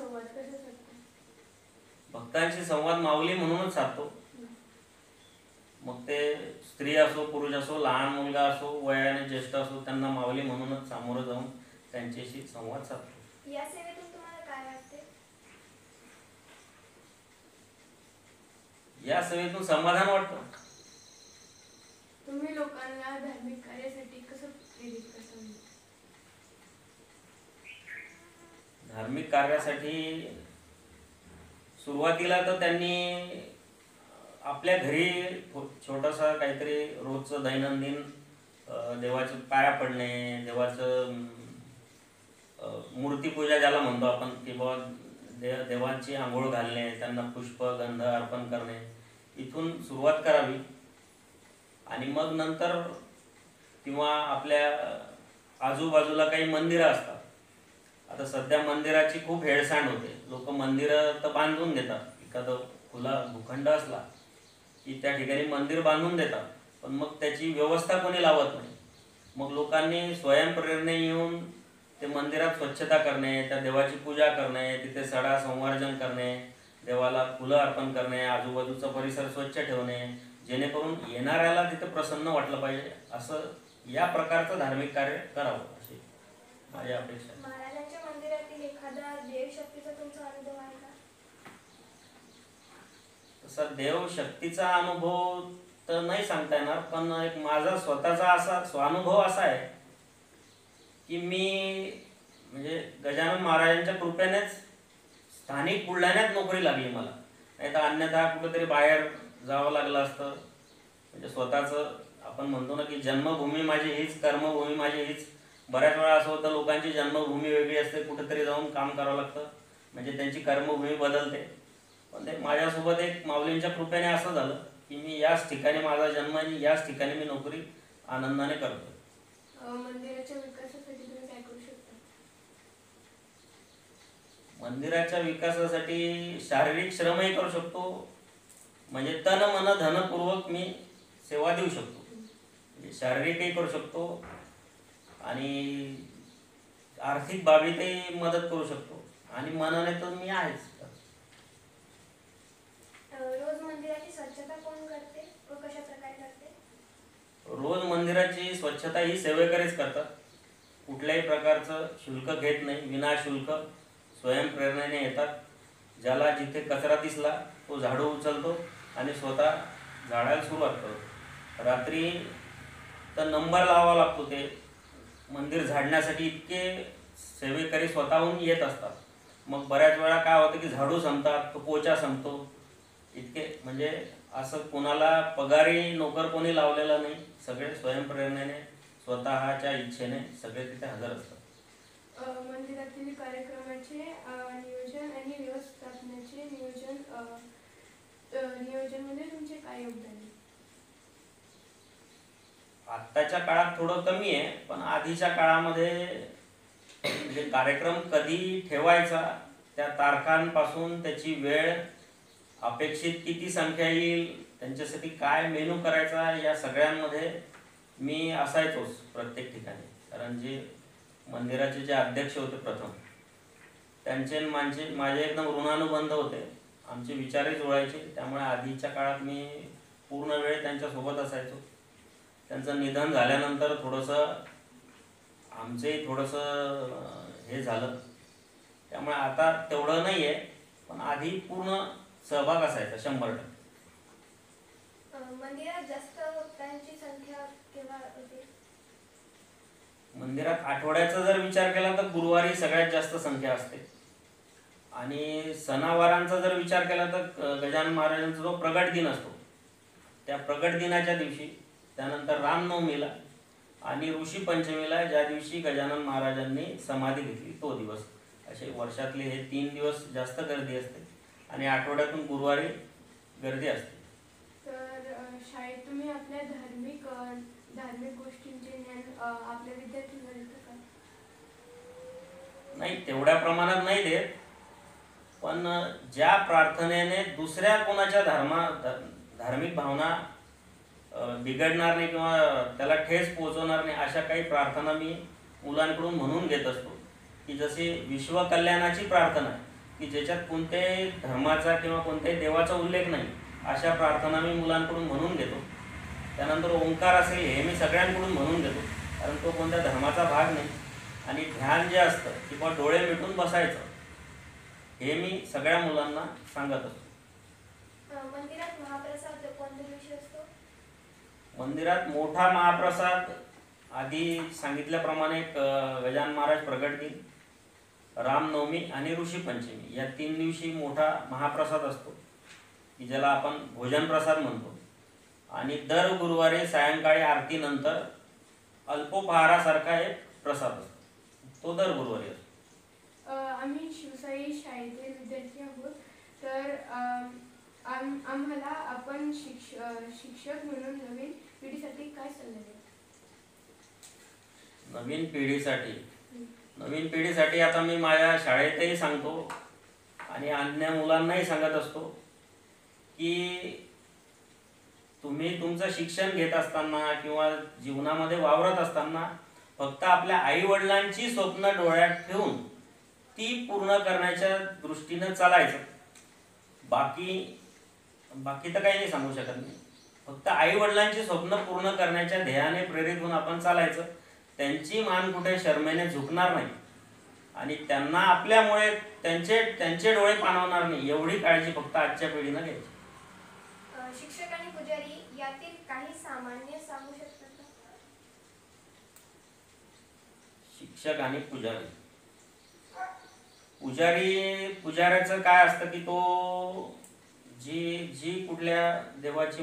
संवाद कसा साधता? भक्तांशी संवाद माऊली म्हणूनच साधतो. मग ते स्त्री असो, पुरुष असो, लहान मुलगा असो, वयाने ज्येष्ठ असो, त्यांना माऊली म्हणूनच सामोरं जाऊन त्यांच्याशी संवाद साधतो. या सेवेतून तुम्हाला काय वाटते? या सेवेतून समाधान वाटतं. तुम्ही लोकांना धार्मिक कार्यासाठी कसं प्रेरित करता? धार्मिक कार्यासाठी सुरुवातीला तर त्यांनी आपल्या घरी छोटासा काहीतरी रोजचं दैनंदिन देवाचं पाया पडणे, देवाचं मूर्तीपूजा ज्याला म्हणतो आपण, की बाबा देवांची आंघोळ घालणे, त्यांना पुष्प गंध अर्पण करणे, इथून सुरुवात करावी. आणि मग नंतर किंवा आपल्या आजूबाजूला काही मंदिरं असतात. आता सध्या मंदिराची खूप हेळसांड होते. लोक मंदिरं तर बांधून देतात, एखादं खुला भूखंड असला की त्या ठिकाणी मंदिर बांधून देतात, पण मग त्याची व्यवस्था कोणी लावत नाही. मग लोकांनी स्वयंप्रेरणे येऊन ते मंदिरात स्वच्छता करणे, त्या देवाची पूजा करणे, तिथे सडा संवर्जन करणे, देवाला फुलं अर्पण करणे, आजूबाजूचा परिसर स्वच्छ ठेवणे, जेणेकरून येणाऱ्याला तिथे प्रसन्न वाटलं पाहिजे. असं या प्रकारचं धार्मिक कार्य करावं अशी माझी अपेक्षा. महाराजांच्या मंदिरातील एखादा देवशक्तीचा तुमचा अनुभव आहे का? तसा देवशक्तीचा अनुभव तर नाही सांगता येणार, पण एक माझा स्वतःचा असा स्वानुभव असा आहे की मी म्हणजे गजानन महाराजांच्या कृपेनेच स्थानिक बुलढाण्यात नोकरी लागली मला. नाही तर अन्यथा कुठेतरी बाहेर जावं लागलं असतं. म्हणजे स्वतःचं आपण म्हणतो ना की जन्मभूमी माझी हीच, कर्मभूमी माझी हीच. बऱ्याच वेळा असं होतं, लोकांची जन्मभूमी वेगळी असते, कुठेतरी जाऊन काम करावं लागतं, म्हणजे त्यांची कर्मभूमी बदलते. पण ते माझ्यासोबत एक माऊलींच्या कृपेने असं झालं की मी याच ठिकाणी माझा जन्म आणि याच ठिकाणी मी नोकरी आनंदाने करतो. मंदिराच्या विकासासाठी तुम्ही काय करू शकता? मंदिराच्या विकासासाठी शारीरिक श्रमही करू शकतो, म्हणजे तन मन धनपूर्वक मी सेवा देऊ शकतो. म्हणजे शारीरिकही करू शकतो आणि आर्थिक बाबीतही मदत करू शकतो, आणि मनाने तर मी आहेच. रोज मंदिराची स्वच्छता कोण करते व कशा प्रकारे करते? रोज मंदिराची स्वच्छता ही सेवेकरीच करतात. कुठल्याही प्रकारचं शुल्क घेत नाही, विनाशुल्क स्वयंप्रेरणेने येतात. ज्याला जिथे कचरा दिसला तो झाडू उचलतो आणि स्वतः झाडायला सुरुवात करतो. रात्री तर नंबर लावावा लागतो. ते मंदिर झाडण्यासाठी इतके सेवेकरी स्वतःहून येत असतात. मग बऱ्याच वेळा काय होतं की झाडू संपतात, तो पोचा संपतो, इतके म्हणजे असं कोणाला पगारी नोकर कोणी लावलेला नाही. सगळे स्वयंप्रेरणेने स्वतःच्या इच्छेने सगळे तिथे हजर असतात. मंदिरातील कार्यक्रमाचे नियोजन आणि व्यवस्थापनाचे नियोजनमध्ये तुमचे काय योगदान आहे? आत्ताच्या काळात थोडं कमी आहे, पण आधीच्या काळामध्ये म्हणजे कार्यक्रम कधी ठेवायचा, त्या तारखांपासून त्याची वेळ, अपेक्षित किती संख्या येईल, त्यांच्यासाठी काय मेनू करायचा, या सगळ्यांमध्ये मी असायचोच प्रत्येक ठिकाणी. कारण जे मंदिराचे जे अध्यक्ष होते प्रथम, त्यांचे माझे एकदम ऋणानुबंध होते. आमचे विचारही जुळायचे. त्यामुळे आधीच्या काळात मी पूर्ण वेळ त्यांच्यासोबत असायचो. त्यांचं निधन झाल्यानंतर थोडंसं आमचंही थोडंसं हे झालं. त्यामुळे आता तेवढं नाही आहे, पण आधी पूर्ण सहभाग असायचा 100%. मंदिरात जास्त भक्तांची संख्या केव्हा होते? मंदिरात आठवड्याचा जर विचार केला तर गुरुवारी सगळ्यात जास्त संख्या असते. आणि सणावारांचा जर विचार केला तर गजानन महाराजांचा जो प्रगट दिन असतो, त्या प्रगट दिनाच्या दिवशी, त्यानंतर रामनवमीला आणि ऋषी पंचमीला, ज्या दिवशी गजानन महाराजांनी समाधी घेतली तो दिवस, असे वर्षातले हे 3 दिवस जास्त गर्दी असते. आणि आठवड्यातून गुरुवारी गर्दी असते. तर शाळेत तुम्ही आपल्या धार्मिक गोष्टींचे ज्ञान आपल्या विद्यार्थ्यांना देता का? नाही, तेवढ्या प्रमाणात नाही देत, पण ज्या प्रार्थनेने दुसऱ्या कोणाच्या धार्मिक भावना बिघडणार नाही किंवा त्याला ठेस पोहोचवणार नाही, अशा काही प्रार्थना मी मुलांकडून म्हणून घेत असतो. की जशी विश्वकल्याणाची प्रार्थना आहे, की ज्याच्यात कोणत्याही धर्माचा किंवा कोणत्याही देवाचा उल्लेख नाही अशा प्रार्थना मी मुलांकडून म्हणून घेतो. त्यानंतर ओंकार असेल हे मी सगळ्यांकडून म्हणून घेतो, कारण तो कोणत्या धर्माचा भाग नाही. आणि ध्यान जे असतं किंवा डोळे मिटून बसायचं हे मी सगळ्या मुलांना सांगत असतो. मंदिरात महाप्रसाद कोणत्या दिवशी असतो? मंदिरात मोठा महाप्रसाद आधी सांगितल्याप्रमाणे गजानन महाराज प्रगट दिन, रामनवमी आणि ऋषीपंचमी या 3 दिवशी मोठा महाप्रसाद असतो की ज्याला आपण भोजन प्रसाद म्हणतो. आणि दर गुरुवारी सायंकाळी आरतीनंतर अल्पोपहारासारखा एक प्रसाद असतो, तो दर गुरुवारी असतो. आम्ही शिवसाई शाळेतील विद्यार्थी आहोत, तर आम्हाला आपण शिक्षक म्हणून नवीन पिढीसाठी काय सल्ला द्याल? नवीन पिढीसाठी आता मी माझ्या शाळेतही सांगतो आणि अन्य मुलांनाही सांगत असतो की तुम्ही तुमचं शिक्षण घेत असताना किंवा जीवनामध्ये वावरत असताना फक्त आपल्या आई-वडिलांची स्वप्न डोळ्यात ठेवून ती पूर्ण करण्याच्या दृष्टीनं चालायचं. बाकी तर काही नाही सांगू शकत मी. फक्त आई-वडिलांची स्वप्न पूर्ण करण्याच्या ध्येयाने प्रेरित होऊन आपण चालायचं. त्यांची मान कुठे शरमेने झुकणार नाही आणि त्यांना आपल्यामुळे त्यांचे डोळे पाणावणार नाही एवढी काळजी फक्त आजच्या पिढीनं घ्यायची. शिक्षक आणि पुजारी यातील काही सामान्य सांगू शकतात का? शिक्षक आणि पुजाऱ्याचं काय असतं की तो जी कुठल्या देवाची